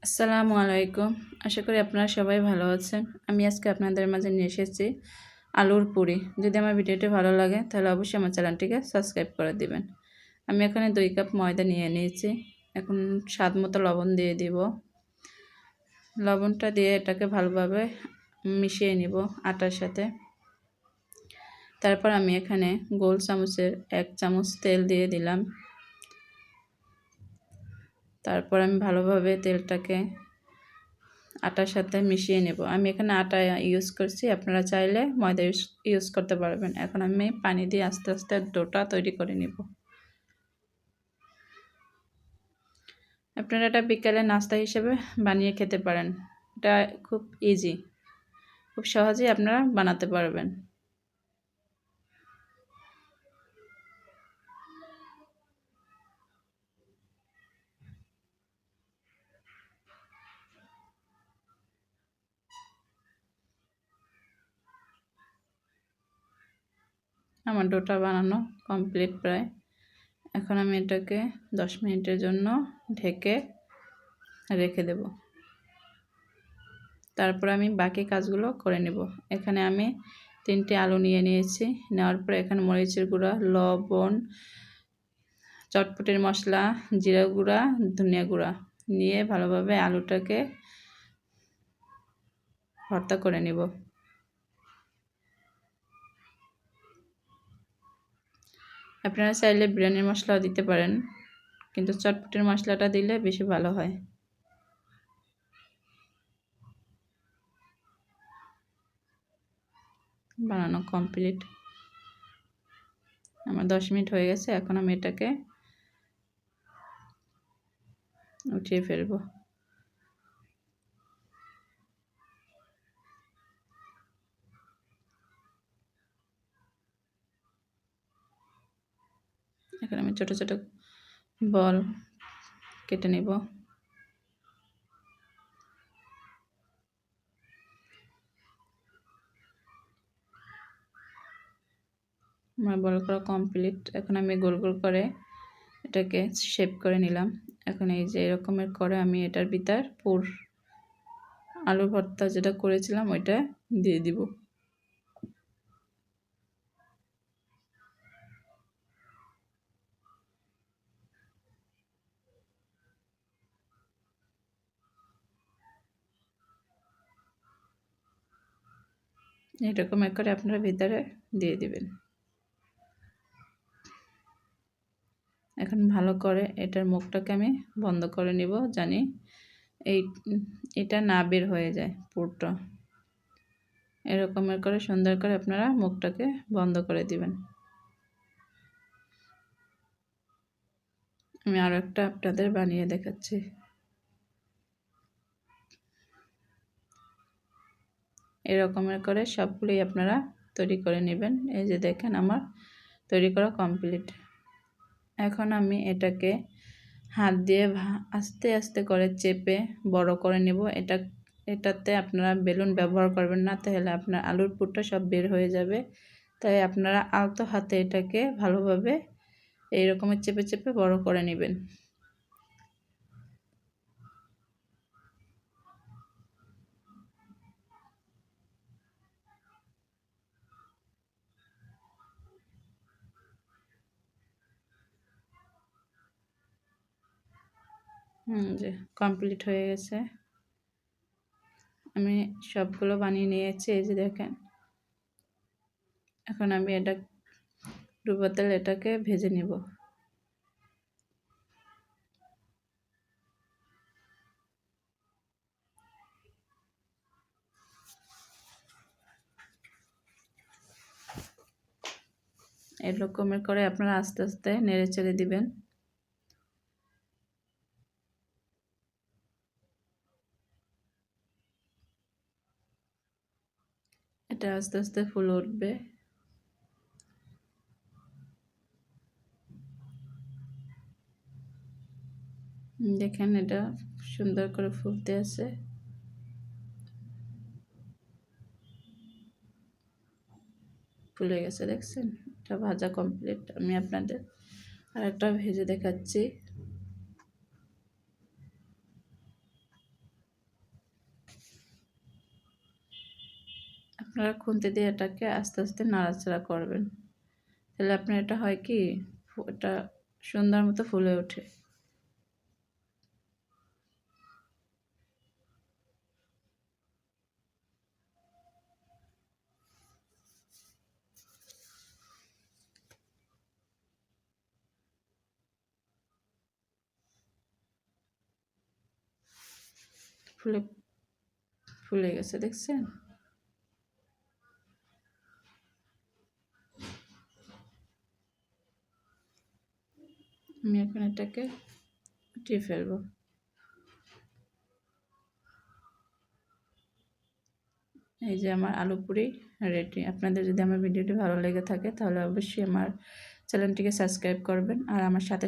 আসসালামু আলাইকুম। আশা করি আপনারা সবাই ভালো আছেন। আমি আজকে আপনাদের মাঝে নিয়ে এসেছি আলুর পুরি। যদি আমার ভিডিওটি ভালো লাগে তাহলে অবশ্যই আমার চ্যানেলটিকে সাবস্ক্রাইব করে দিবেন। আমি এখানে 2 কাপ ময়দা নিয়ে নিয়েছি। এখন স্বাদ মতো লবণ দিয়ে দিব। লবণটা দিয়ে এটাকে ভালোভাবে মিশিয়ে নিব আটার সাথে। তারপর আমি এখানে গোল চামচের 1 চামচ তেল দিয়ে দিলাম। তারপর আমি ভালোভাবে তেলটাকে আটার সাথে মিশিয়ে নেব। আমি এখানে আটা ইউজ করছি, আপনারা চাইলে ময়দা ইউজ করতে পারবেন। এখন আমি পানি দিয়ে আস্তে আস্তে ডোটা তৈরি করে নেব। আপনারা এটা বিকালে নাস্তা হিসেবে বানিয়ে খেতে পারেন। এটা খুব ইজি, খুব সহজেই আপনারা বানাতে পারবেন। আমার ডোটা বানানো কমপ্লিট প্রায়। এখন আমি এটাকে 10 মিনিটের জন্য ঢেকে রেখে দেব। তারপর আমি বাকি কাজগুলো করে নেব। এখানে আমি 3টে আলু নিয়ে নিয়েছি। নেওয়ার পরে এখানে মরিচের গুঁড়া, লবণ, চটপটির মশলা, জিরা গুঁড়া, ধনিয়া গুঁড়া নিয়ে ভালোভাবে আলুটাকে ভর্তা করে নেব। আপনারা চাইলে বিরিয়ানির মশলাও দিতে পারেন, কিন্তু চটপটির মশলাটা দিলে বেশি ভালো হয়। বানানো কমপ্লিট। আমার 10 মিনিট হয়ে গেছে। এখন আমি এটাকে উঠিয়ে ফেলবো। এখন আমি ছোট ছোট বল কেটে নেব। আমার বল করা কমপ্লিট। এখন আমি গোল গোল করে এটাকে শেপ করে নিলাম। এখন এই যে এরকমের করে আমি এটার ভিতর আলু ভর্তা যেটা করেছিলাম ওইটা দিয়ে দিব। এরকম করে আপনারা ভিতরে দিয়ে দিবেন। এখন ভালো করে এটার মুখটাকে আমি বন্ধ করে নিব, জানি এটা না বের হয়ে যায় পুরটা। এরকমের করে সুন্দর করে আপনারা মুখটাকে বন্ধ করে দিবেন। আমি আরও একটা আপনাদের বানিয়ে দেখাচ্ছি। এরকমের করে সবগুলোই আপনারা তৈরি করে নেবেন। এই যে দেখেন আমার তৈরি করা কমপ্লিট। এখন আমি এটাকে হাত দিয়ে আস্তে আস্তে করে চেপে বড় করে নেব। এটাতে আপনারা বেলুন ব্যবহার করবেন না, তাহলে আপনার আলুর পুরটা সব বের হয়ে যাবে। তাই আপনারা আলতো হাতে এটাকে ভালোভাবে এই রকমের চেপে চেপে বড় করে নেবেন। যে কমপ্লিট হয়ে গেছে। আমি সবগুলো বানিয়ে নিয়েছি, এই যে দেখেন। এখন আমি এটা ডুবো তেলে এটাকে ভেজে নেব। এরকমের করে আপনারা আস্তে আস্তে নেড়ে চেড়ে দিবেন। এটা আস্তে আস্তে ফুলে উঠবে। দেখেন এটা সুন্দর করে ফুলতে আছে। ফুলে গেছে, দেখছেন? এটা ভাজা কমপ্লিট। আমি আপনাদের আরেকটা ভেজে দেখাচ্ছি। আপনারা খুন্তি দিয়ে এটাকে আস্তে আস্তে নাড়াচাড়া করবেন, তাহলে আপনার এটা হয় কি এটা সুন্দর মতো ফুলে ওঠে। ফুলে গেছে, দেখছেন? আমি এখন এটাকে উঠিয়ে ফেলবো। এই যে আমার আলু পুরি রেডি। আপনাদের যদি আমার ভিডিওটি ভালো লেগে থাকে তাহলে অবশ্যই আমার চ্যানেলটিকে সাবস্ক্রাইব করবেন আর আমার সাথে